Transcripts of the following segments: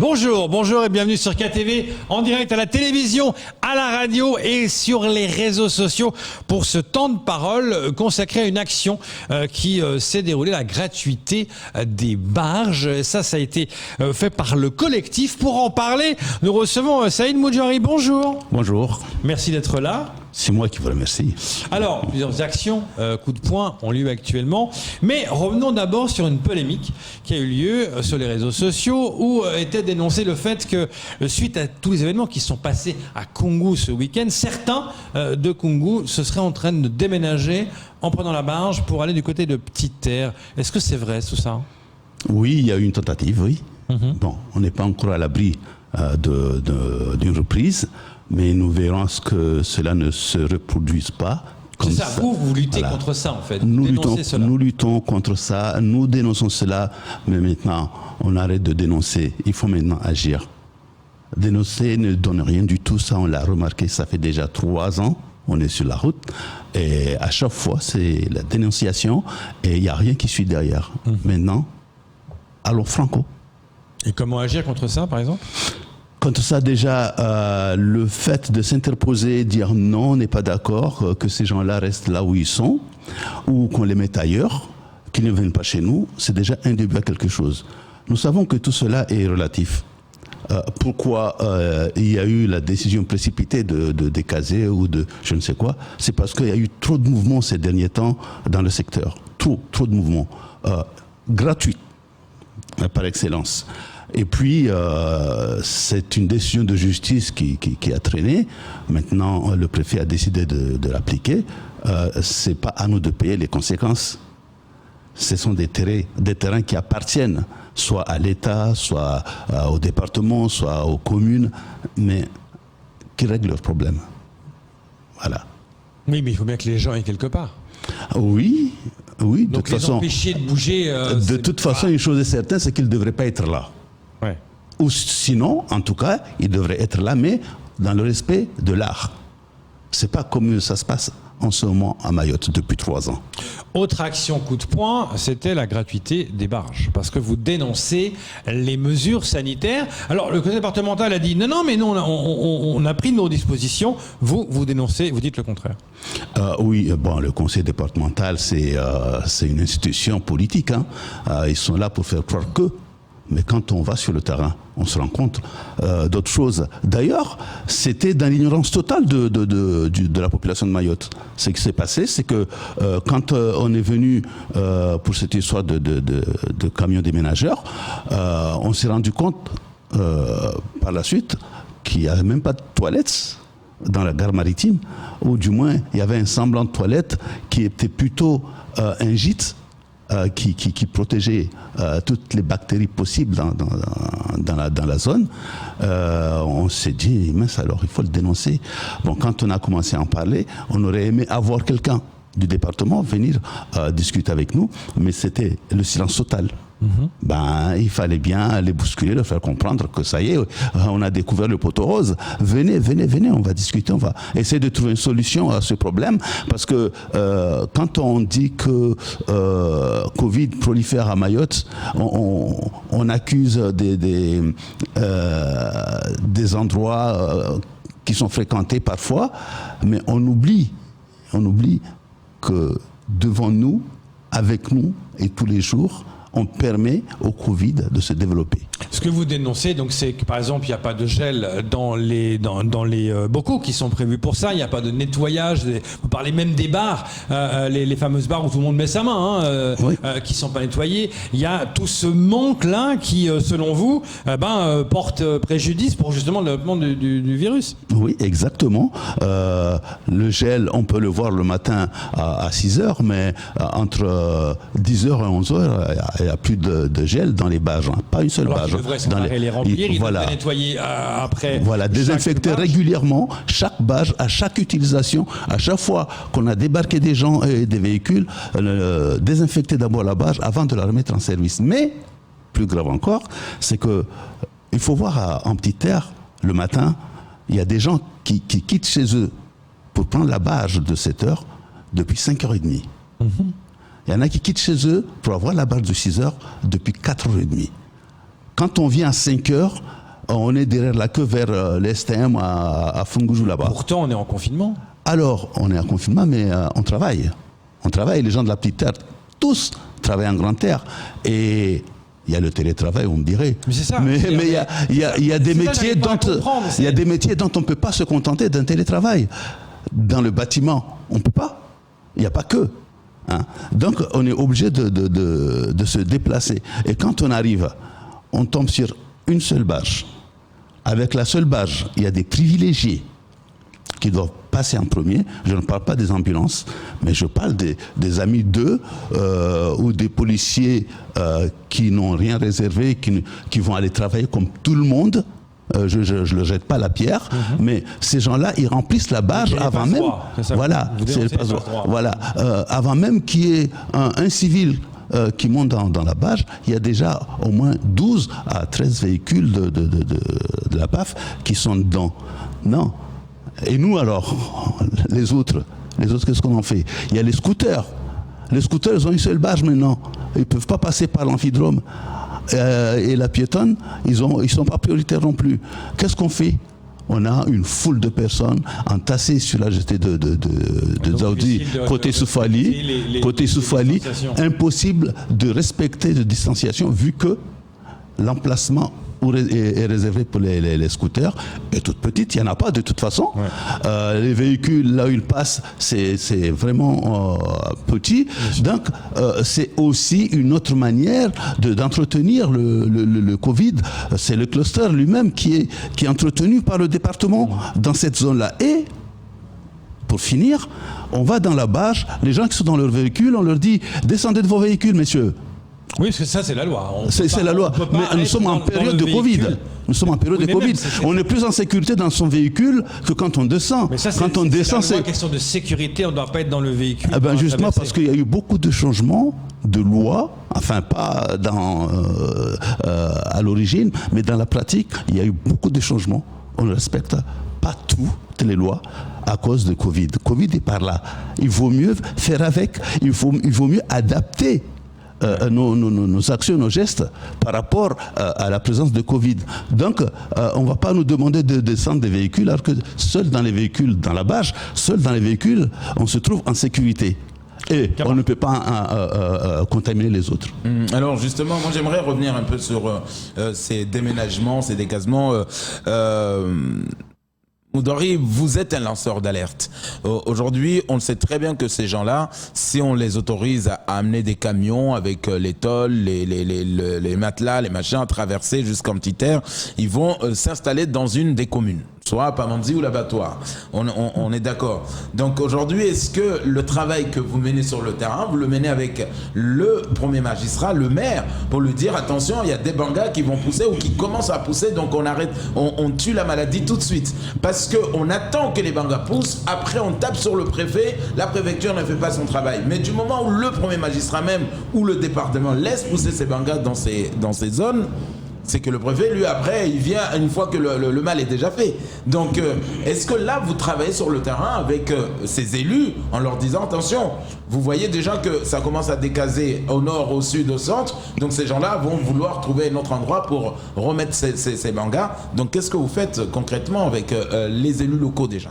Bonjour et bienvenue sur KTV, en direct à la télévision, à la radio et sur les réseaux sociaux pour ce temps de parole consacré à une action qui s'est déroulée, la gratuité des barges. Ça a été fait par le collectif. Pour en parler, nous recevons Saïd Moudjari. Bonjour. Bonjour. Merci d'être là. C'est moi qui vous remercie. Alors, plusieurs actions, coups de poing ont lieu actuellement. Mais revenons d'abord sur une polémique qui a eu lieu sur les réseaux sociaux où était dénoncé le fait que, suite à tous les événements qui sont passés à Koungou ce week-end, certains de Koungou se seraient en train de déménager en prenant la barge pour aller du côté de Petite-Terre. Est-ce que c'est vrai tout ça ? Oui, il y a eu une tentative, oui. Bon, on n'est pas encore à l'abri d'une reprise, mais nous verrons ce que cela ne se reproduise pas. C'est ça, vous luttez contre ça en fait. Nous luttons contre ça, nous dénonçons cela, mais maintenant on arrête de dénoncer, il faut maintenant agir. Dénoncer ne donne rien du tout, ça on l'a remarqué, ça fait déjà 3 ans, on est sur la route, et à chaque fois c'est la dénonciation, et il n'y a rien qui suit derrière. Maintenant, allons franco. Et comment agir contre ça par exemple ? Contre ça, déjà, le fait de s'interposer, dire non, on n'est pas d'accord, que ces gens-là restent là où ils sont, ou qu'on les mette ailleurs, qu'ils ne viennent pas chez nous, c'est déjà un début à quelque chose. Nous savons que tout cela est relatif. Pourquoi il y a eu la décision précipitée de décaser ou de je ne sais quoi, c'est parce qu'il y a eu trop de mouvements ces derniers temps dans le secteur. Trop de mouvements. Gratuits, par excellence. Et puis, c'est une décision de justice qui a traîné. Maintenant, le préfet a décidé de l'appliquer. C'est pas à nous de payer les conséquences. Ce sont des terrains qui appartiennent soit à l'État, soit au département, soit aux communes, mais qui règlent leurs problèmes. Voilà. Oui, mais il faut bien que les gens aient quelque part. Oui. De Donc toute façon, empêcher de bouger. De toute façon, une chose est certaine, c'est qu'ils ne devraient pas être là. Ouais. Ou sinon, en tout cas, ils devraient être là, mais dans le respect de l'art. C'est pas comme ça se passe en ce moment à Mayotte depuis 3 ans. Autre action coup de poing, c'était la gratuité des barges, parce que vous dénoncez les mesures sanitaires. Alors le conseil départemental a dit non, mais nous on a pris nos dispositions. Vous dénoncez, vous dites le contraire. Oui, bon, le conseil départemental c'est une institution politique. Hein. Ils sont là pour faire croire que. Mais quand on va sur le terrain, on se rend compte d'autres choses. D'ailleurs, c'était dans l'ignorance totale de la population de Mayotte. Ce qui s'est passé, c'est que quand on est venu pour cette histoire de camions déménageurs, on s'est rendu compte par la suite qu'il n'y avait même pas de toilettes dans la gare maritime, ou du moins il y avait un semblant de toilette qui était plutôt un gîte. Qui protégeait toutes les bactéries possibles dans la zone, on s'est dit, mince alors, il faut le dénoncer. Bon, quand on a commencé à en parler, on aurait aimé avoir quelqu'un du département venir discuter avec nous, mais c'était le silence total. Ben, il fallait bien les bousculer, leur faire comprendre que ça y est, on a découvert le poteau rose. Venez, on va discuter, on va essayer de trouver une solution à ce problème. Parce que quand on dit que Covid prolifère à Mayotte, on accuse des endroits qui sont fréquentés parfois, mais on oublie que devant nous, avec nous et tous les jours, on permet au Covid de se développer. Ce que vous dénoncez, donc, c'est que par exemple, il n'y a pas de gel dans les bocaux qui sont prévus pour ça, il n'y a pas de nettoyage, vous parlez même des bars, les fameuses bars où tout le monde met sa main, oui. Qui ne sont pas nettoyées. Il y a tout ce manque-là qui, selon vous, porte préjudice pour justement le développement du virus. Oui, exactement. Le gel, on peut le voir le matin à 6h, mais entre 10h et 11h, il n'y a plus de gel dans les barges, hein. Pas une seule barge. Il devrait les remplir, il devrait nettoyer après. Voilà, désinfecter régulièrement chaque barge, à chaque utilisation, à chaque fois qu'on a débarqué des gens et des véhicules, désinfecter d'abord la barge avant de la remettre en service. Mais, plus grave encore, c'est que il faut voir en Petite-Terre, le matin, il y a des gens qui quittent chez eux pour prendre la barge de 7h depuis 5h30. Il y en a qui quittent chez eux pour avoir la barge de 6h depuis 4h30. Quand on vient à 5 heures, on est derrière la queue vers l'STM à Fungoujou là-bas. Pourtant, on est en confinement. Alors, on est en confinement, mais on travaille. On travaille, les gens de la petite terre, tous travaillent en grande terre. Et il y a le télétravail, on me dirait. Mais c'est ça. Mais il y a des métiers dont on ne peut pas se contenter d'un télétravail. Dans le bâtiment, on ne peut pas. Il n'y a pas que. Hein. Donc, on est obligé de se déplacer. Et quand on arrive, on tombe sur une seule barge. Avec la seule barge, il y a des privilégiés qui doivent passer en premier. Je ne parle pas des ambulances, mais je parle des amis d'eux ou des policiers qui n'ont rien réservé, qui vont aller travailler comme tout le monde. Je ne leur jette pas la pierre, mais ces gens-là, ils remplissent la barge avant même. Voilà, c'est le passe-droit. Voilà, avant même qu'il y ait un civil qui monte dans la barge, il y a déjà au moins 12 à 13 véhicules de la PAF qui sont dedans. Non. Et nous alors, les autres, qu'est-ce qu'on en fait? Il y a les scooters. Les scooters, ils ont une seule barge maintenant. Ils ne peuvent pas passer par l'amphidrome. Et la piétonne, ils sont pas prioritaires non plus. Qu'est-ce qu'on fait? On a une foule de personnes entassées sur la jetée de Dzaoudi, côté Soufali. Côté Soufali, impossible de respecter de distanciation vu que l'emplacement est réservé pour les scooters est toute petite, il n'y en a pas de toute façon. Ouais. Les véhicules, là où ils passent, c'est vraiment petit. Donc, c'est aussi une autre manière d'entretenir le Covid. C'est le cluster lui-même qui est entretenu par le département dans cette zone-là. Et, pour finir, on va dans la barge, les gens qui sont dans leur véhicule, on leur dit « Descendez de vos véhicules, messieurs ». Oui, parce que ça, c'est la loi. C'est la loi. Mais nous sommes en période de Covid. Nous sommes en période de Covid. On est plus en sécurité dans son véhicule que quand on descend. Mais ça, quand on descend, c'est une question de sécurité. On ne doit pas être dans le véhicule. Ah ben justement, parce qu'il y a eu beaucoup de changements de loi, enfin pas à l'origine, mais dans la pratique, il y a eu beaucoup de changements. On ne respecte pas toutes les lois à cause de Covid. Covid est par là. Il vaut mieux faire avec. Il vaut mieux adapter nos actions, nos gestes par rapport à la présence de Covid. Donc, on ne va pas nous demander de descendre des véhicules alors que seuls dans les véhicules, dans la barge, seuls dans les véhicules, on se trouve en sécurité. Et on ne peut pas contaminer les autres. Alors justement, moi j'aimerais revenir un peu sur ces déménagements, ces décasements. Moudori, vous êtes un lanceur d'alerte. Aujourd'hui, on sait très bien que ces gens-là, si on les autorise à amener des camions avec les tôles, les matelas, les machins à traverser jusqu'en petit terre, ils vont s'installer dans une des communes. Soit à Pamandzi ou l'abattoir. On est d'accord. Donc aujourd'hui, est-ce que le travail que vous menez sur le terrain, vous le menez avec le premier magistrat, le maire, pour lui dire attention, il y a des bangas qui vont pousser ou qui commencent à pousser, donc on arrête, on tue la maladie tout de suite. Parce qu'on attend que les bangas poussent, après on tape sur le préfet, la préfecture ne fait pas son travail. Mais du moment où le premier magistrat même ou le département laisse pousser ces bangas dans ces zones, c'est que le préfet, lui, après, il vient une fois que le mal est déjà fait. Donc, est-ce que là, vous travaillez sur le terrain avec ces élus en leur disant, attention, vous voyez déjà que ça commence à décaser au nord, au sud, au centre, donc ces gens-là vont vouloir trouver un autre endroit pour remettre ces bangas. Donc, qu'est-ce que vous faites concrètement avec les élus locaux déjà ?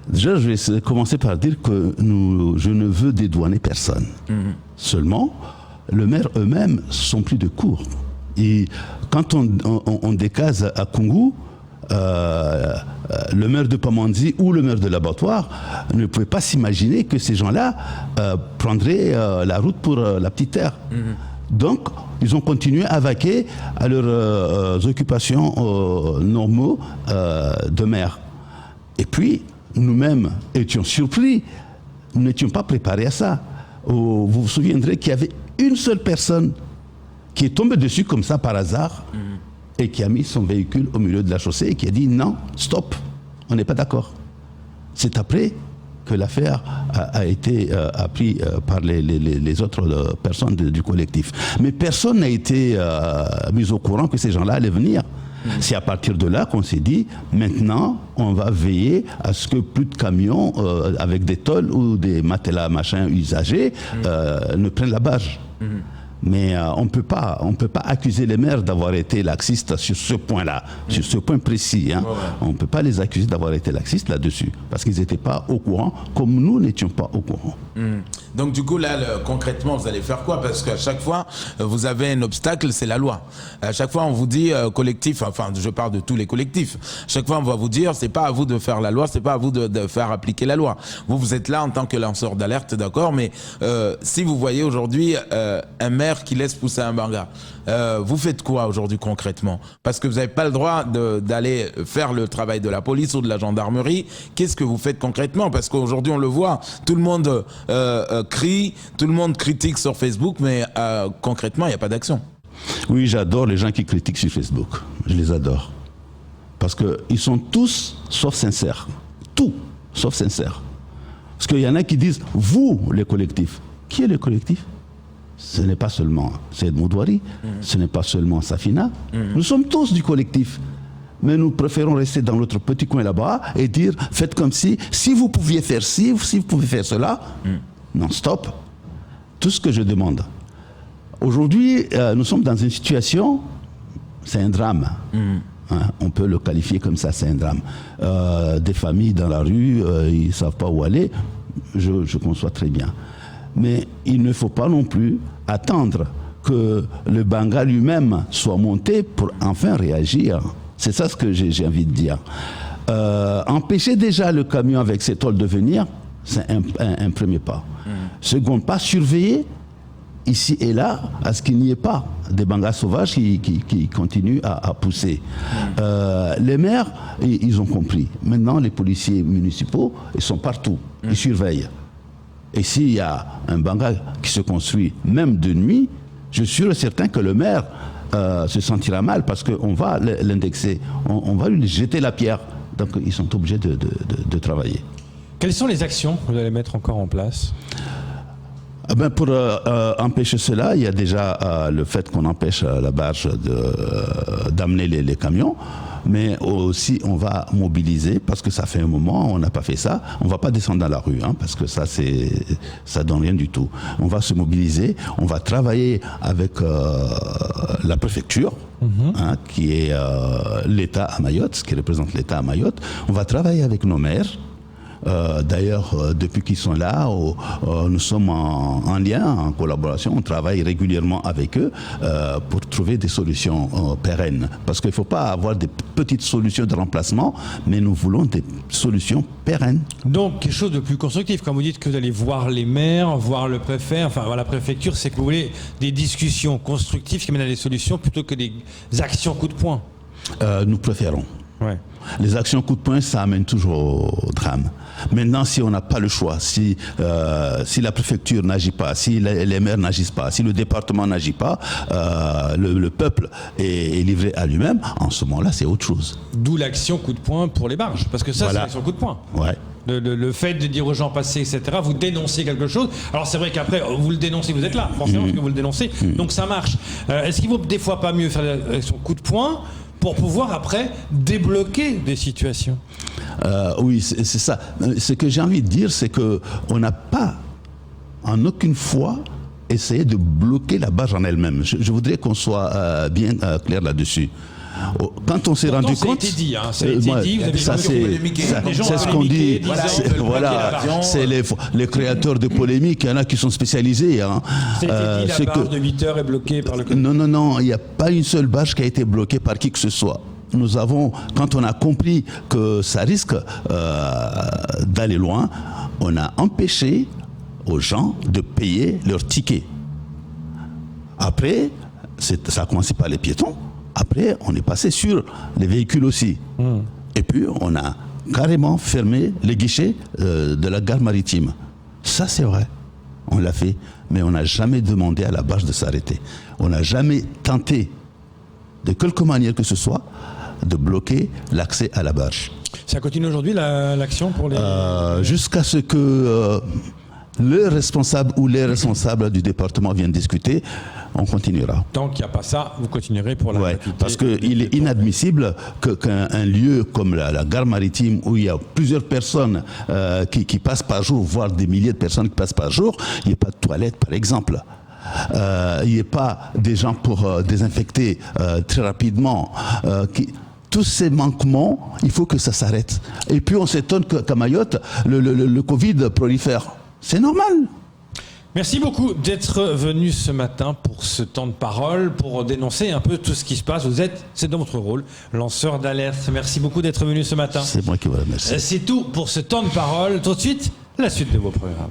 Déjà, je vais commencer par dire que je ne veux dédouaner personne. Seulement, le maire eux-mêmes sont pris de court. Et quand on décase à Kungu, le maire de Pamandzi ou le maire de l'abattoir ne pouvait pas s'imaginer que ces gens-là prendraient la route pour la petite terre. Donc, ils ont continué à vaquer à leurs occupations normaux de maire. Et puis, nous-mêmes étions surpris, nous n'étions pas préparés à ça. Vous vous souviendrez qu'il y avait une seule personne qui est tombé dessus comme ça par hasard et qui a mis son véhicule au milieu de la chaussée et qui a dit non, stop, on n'est pas d'accord. C'est après que l'affaire a été apprise par les autres personnes du collectif. Mais personne n'a été mis au courant que ces gens-là allaient venir. C'est à partir de là qu'on s'est dit, maintenant, on va veiller à ce que plus de camions avec des tôles ou des matelas machin usagés ne prennent la barge. Mais on peut pas accuser les maires d'avoir été laxistes sur ce point-là, sur ce point précis. Hein. On ne peut pas les accuser d'avoir été laxistes là-dessus, parce qu'ils n'étaient pas au courant, comme nous n'étions pas au courant. Donc du coup, là, concrètement, vous allez faire quoi? Parce qu'à chaque fois, vous avez un obstacle, c'est la loi. À chaque fois, on vous dit collectif, enfin, je parle de tous les collectifs. Chaque fois, on va vous dire, c'est pas à vous de faire la loi, c'est pas à vous de faire appliquer la loi. Vous êtes là en tant que lanceur d'alerte, d'accord, mais si vous voyez aujourd'hui un maire qui laisse pousser un banga, vous faites quoi aujourd'hui concrètement? Parce que vous n'avez pas le droit d'aller faire le travail de la police ou de la gendarmerie. Qu'est-ce que vous faites concrètement? Parce qu'aujourd'hui, on le voit, tout le monde crie, tout le monde critique sur Facebook, mais concrètement, il n'y a pas d'action. Oui, j'adore les gens qui critiquent sur Facebook. Je les adore. Parce qu'ils sont tous, sauf sincères. Tout, sauf sincères. Parce qu'il y en a qui disent, vous, les collectifs. Qui est le collectif? Ce n'est pas seulement Seyd Moudouari, ce n'est pas seulement Safina. Nous sommes tous du collectif. Mais nous préférons rester dans notre petit coin là-bas et dire, faites comme si vous pouviez faire ci, si vous pouvez faire cela. Non, stop. Tout ce que je demande. Aujourd'hui, nous sommes dans une situation, c'est un drame. Hein, on peut le qualifier comme ça, c'est un drame. Des familles dans la rue, ils ne savent pas où aller, je conçois très bien. Mais il ne faut pas non plus attendre que le banga lui-même soit monté pour enfin réagir. C'est ça ce que j'ai envie de dire. Empêcher déjà le camion avec ses tôles de venir, c'est un premier pas. Second pas, surveiller ici et là à ce qu'il n'y ait pas des bangas sauvages qui continuent à pousser. Les maires, ils ont compris. Maintenant, les policiers municipaux, ils sont partout. Ils surveillent. Et s'il y a un banga qui se construit, même de nuit, je suis certain que le maire se sentira mal parce qu'on va l'indexer, on va lui jeter la pierre. Donc ils sont obligés de travailler. Quelles sont les actions que vous allez mettre encore en place? Pour empêcher cela, il y a déjà le fait qu'on empêche la barge d'amener les camions. Mais aussi, on va mobiliser, parce que ça fait un moment, on n'a pas fait ça. On ne va pas descendre dans la rue, hein, parce que ça donne rien du tout. On va se mobiliser, on va travailler avec la préfecture, hein, qui est l'État à Mayotte, qui représente l'État à Mayotte. On va travailler avec nos maires. D'ailleurs, depuis qu'ils sont là, nous sommes en lien, en collaboration, on travaille régulièrement avec eux pour trouver des solutions pérennes. Parce qu'il ne faut pas avoir des petites solutions de remplacement, mais nous voulons des solutions pérennes. Donc, quelque chose de plus constructif. Quand vous dites que vous allez voir les maires, voir le préfet, enfin voir la préfecture, c'est que vous voulez des discussions constructives qui mènent à des solutions plutôt que des actions coup de poing. Nous préférons. Ouais. Les actions coup de poing, ça amène toujours au drame. Maintenant, si on n'a pas le choix, si la préfecture n'agit pas, si les maires n'agissent pas, si le département n'agit pas, le peuple est livré à lui-même, en ce moment-là, c'est autre chose. D'où l'action coup de poing pour les barges, parce que ça, voilà. C'est l'action coup de poing. Ouais. Le fait de dire aux gens passez, etc., vous dénoncez quelque chose. Alors c'est vrai qu'après, vous le dénoncez, vous êtes là, forcément, parce que vous le dénoncez, donc ça marche. Est-ce qu'il vaut des fois pas mieux faire l'action coup de poing pour pouvoir après débloquer des situations? Oui, c'est ça. Ce que j'ai envie de dire, c'est qu'on n'a pas, en aucune fois, essayé de bloquer la barge en elle-même. Je voudrais qu'on soit bien clair là-dessus. Quand on s'est rendu compte, ça a été dit, hein, ça a été dit, vous avez c'est ce qu'on dit. Voilà, c'est les créateurs de polémiques. Il y en a qui sont spécialisés. Hein. C'était dit, la barge de 8 heures est bloquée par le. Non, il n'y a pas une seule barge qui a été bloquée par qui que ce soit. Nous avons, quand on a compris que ça risque d'aller loin, on a empêché aux gens de payer leur ticket. Après, ça a commencé par les piétons. Après, on est passé sur les véhicules aussi. Et puis, on a carrément fermé les guichets de la gare maritime. Ça, c'est vrai. On l'a fait. Mais on n'a jamais demandé à la barge de s'arrêter. On n'a jamais tenté, de quelque manière que ce soit, de bloquer l'accès à la barge. Ça continue aujourd'hui, l'action pour les... Jusqu'à ce que le responsable ou les responsables du département viennent discuter, on continuera. Tant qu'il n'y a pas ça, vous continuerez pour la gratuité. Parce qu'il est inadmissible qu'un lieu comme la gare maritime, où il y a plusieurs personnes qui passent par jour, voire des milliers de personnes qui passent par jour, il n'y ait pas de toilettes, par exemple. il n'y ait pas des gens pour désinfecter très rapidement. Tous ces manquements, il faut que ça s'arrête. Et puis on s'étonne qu'à Mayotte, le Covid prolifère. C'est normal. Merci beaucoup d'être venu ce matin pour ce temps de parole, pour dénoncer un peu tout ce qui se passe. C'est dans votre rôle, lanceur d'alerte. Merci beaucoup d'être venu ce matin. C'est moi qui vous remercie. C'est tout pour ce temps de parole. Tout de suite, la suite de vos programmes.